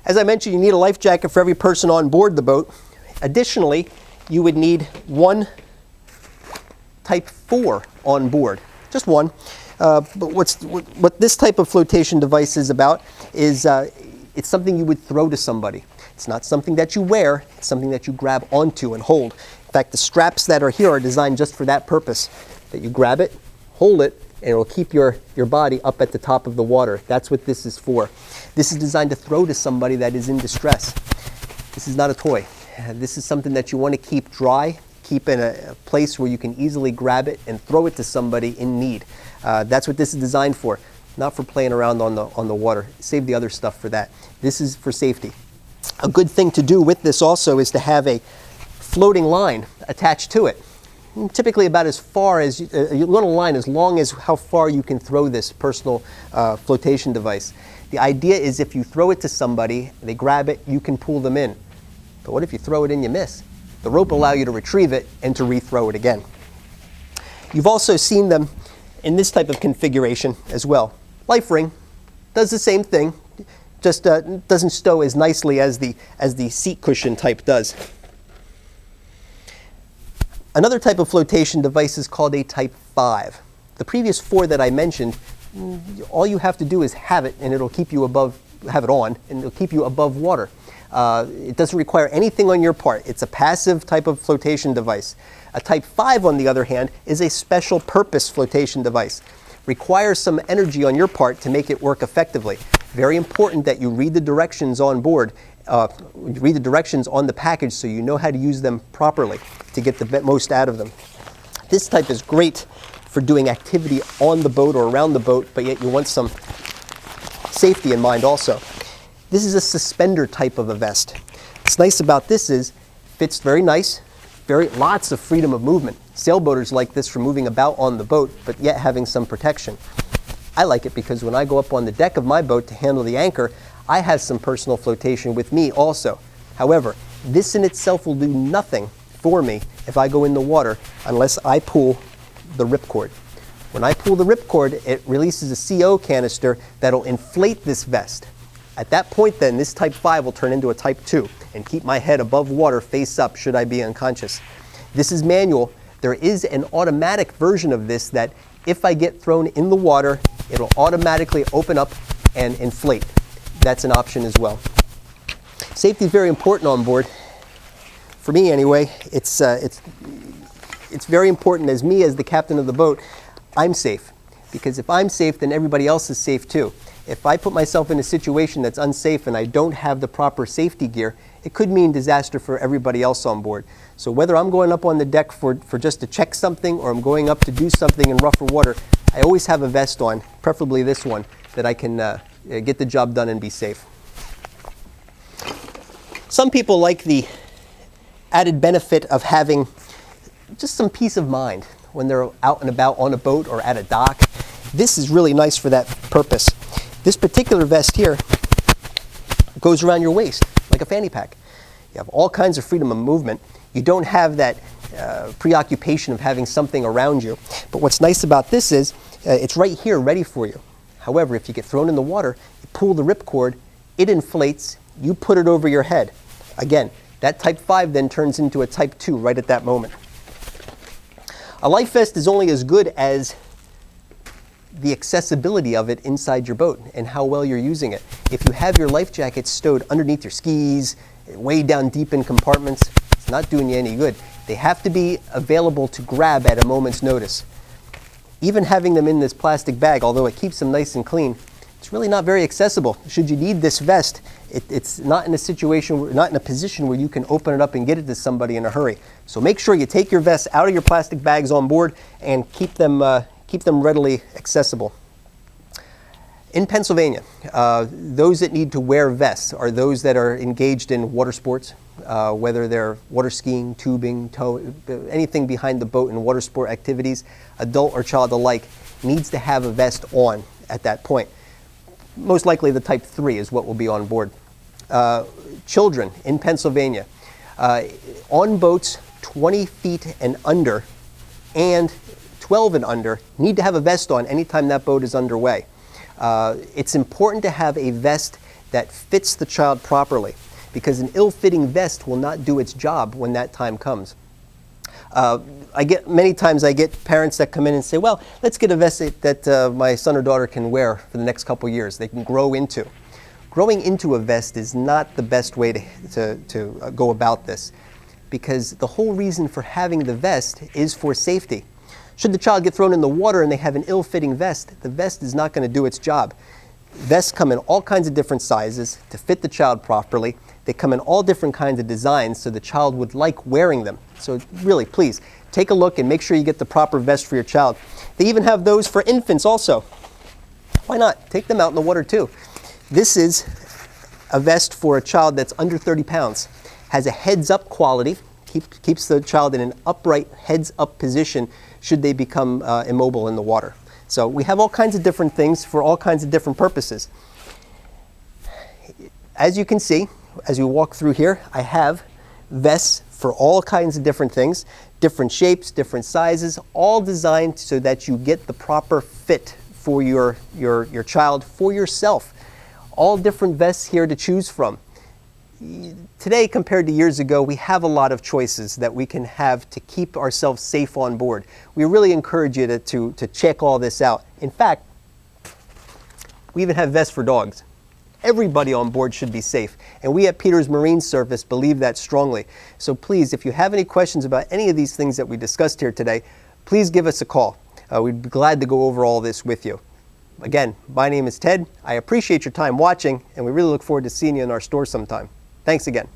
As I mentioned, you need a life jacket for every person on board the boat. Additionally, you would need one Type 4 on board, just one. But what this type of flotation device is about is it's something you would throw to somebody. It's not something that you wear, it's something that you grab onto and hold. In fact, the straps that are here are designed just for that purpose, that you grab it, hold it, and it will keep your body up at the top of the water. That's what this is for. This is designed to throw to somebody that is in distress. This is not a toy. This is something that you want to keep dry, keep in a place where you can easily grab it and throw it to somebody in need. That's what this is designed for, not for playing around on the water. Save the other stuff for that. This is for safety. A good thing to do with this also is to have a floating line attached to it. Typically about as far as, you want a line as long as how far you can throw this personal flotation device. The idea is if you throw it to somebody, they grab it, you can pull them in. But what if you throw it and you miss? The rope will allow you to retrieve it and to re-throw it again. You've also seen them in this type of configuration as well. Life ring does the same thing, just doesn't stow as nicely as the seat cushion type does. Another type of flotation device is called a Type 5. The previous 4 that I mentioned, all you have to do is have it and it'll keep you above, have it on, and it'll keep you above water. It doesn't require anything on your part. It's a passive type of flotation device. A Type 5, on the other hand, is a special purpose flotation device. Requires some energy on your part to make it work effectively. Very important that you read the directions on board, read the directions on the package so you know how to use them properly to get the most out of them. This type is great for doing activity on the boat or around the boat, but yet you want some safety in mind also. This is a suspender type of a vest. What's nice about this is it fits very nice, lots of freedom of movement. Sailboaters like this for moving about on the boat, but yet having some protection. I like it because when I go up on the deck of my boat to handle the anchor, I have some personal flotation with me also. However, this in itself will do nothing for me if I go in the water unless I pull the ripcord. When I pull the ripcord, it releases a CO canister that'll inflate this vest. At that point then, this Type 5 will turn into a Type 2 and keep my head above water face up should I be unconscious. This is manual. There is an automatic version of this that if I get thrown in the water, it'll automatically open up and inflate. That's an option as well. Safety is very important on board. For me anyway, it's very important as the captain of the boat, I'm safe. Because if I'm safe, then everybody else is safe too. If I put myself in a situation that's unsafe and I don't have the proper safety gear, it could mean disaster for everybody else on board. So whether I'm going up on the deck for just to check something or I'm going up to do something in rougher water, I always have a vest on, preferably this one, that I can get the job done and be safe. Some people like the added benefit of having just some peace of mind when they're out and about on a boat or at a dock. This is really nice for that purpose. This particular vest here goes around your waist like a fanny pack. You have all kinds of freedom of movement. You don't have that preoccupation of having something around you. But what's nice about this is it's right here ready for you. However, if you get thrown in the water, you pull the ripcord, it inflates, you put it over your head. Again, that Type 5 then turns into a Type 2 right at that moment. A life vest is only as good as the accessibility of it inside your boat and how well you're using it. If you have your life jacket stowed underneath your skis, way down deep in compartments, it's not doing you any good. They have to be available to grab at a moment's notice. Even having them in this plastic bag, although it keeps them nice and clean, it's really not very accessible. Should you need this vest, it's not in a situation, not in a position where you can open it up and get it to somebody in a hurry. So make sure you take your vest out of your plastic bags on board and keep them readily accessible. In Pennsylvania, those that need to wear vests are those that are engaged in water sports, whether they're water skiing, tubing, anything behind the boat in water sport activities, adult or child alike, needs to have a vest on at that point. Most likely the Type 3 is what will be on board. Children in Pennsylvania, on boats 20 feet and under and 12 and under need to have a vest on anytime that boat is underway. It's important to have a vest that fits the child properly, because an ill-fitting vest will not do its job when that time comes. Many times I get parents that come in and say, well, let's get a vest that my son or daughter can wear for the next couple years, they can grow into. Growing into a vest is not the best way to go about this, because the whole reason for having the vest is for safety. Should the child get thrown in the water and they have an ill-fitting vest, the vest is not going to do its job. Vests come in all kinds of different sizes to fit the child properly. They come in all different kinds of designs so the child would like wearing them. So really, please, take a look and make sure you get the proper vest for your child. They even have those for infants also. Why not? Take them out in the water too. This is a vest for a child that's under 30 pounds. Has a heads-up quality, keeps the child in an upright heads-up position should they become immobile in the water. So we have all kinds of different things for all kinds of different purposes. As you can see, as we walk through here, I have vests for all kinds of different things, different shapes, different sizes, all designed so that you get the proper fit for your child, for yourself. All different vests here to choose from. Today, compared to years ago, we have a lot of choices that we can have to keep ourselves safe on board. We really encourage you to check all this out. In fact, we even have vests for dogs. Everybody on board should be safe, and we at Peters Marine Service believe that strongly. So please, if you have any questions about any of these things that we discussed here today, please give us a call. We'd be glad to go over all this with you. Again, my name is Ted. I appreciate your time watching, and we really look forward to seeing you in our store sometime. Thanks again.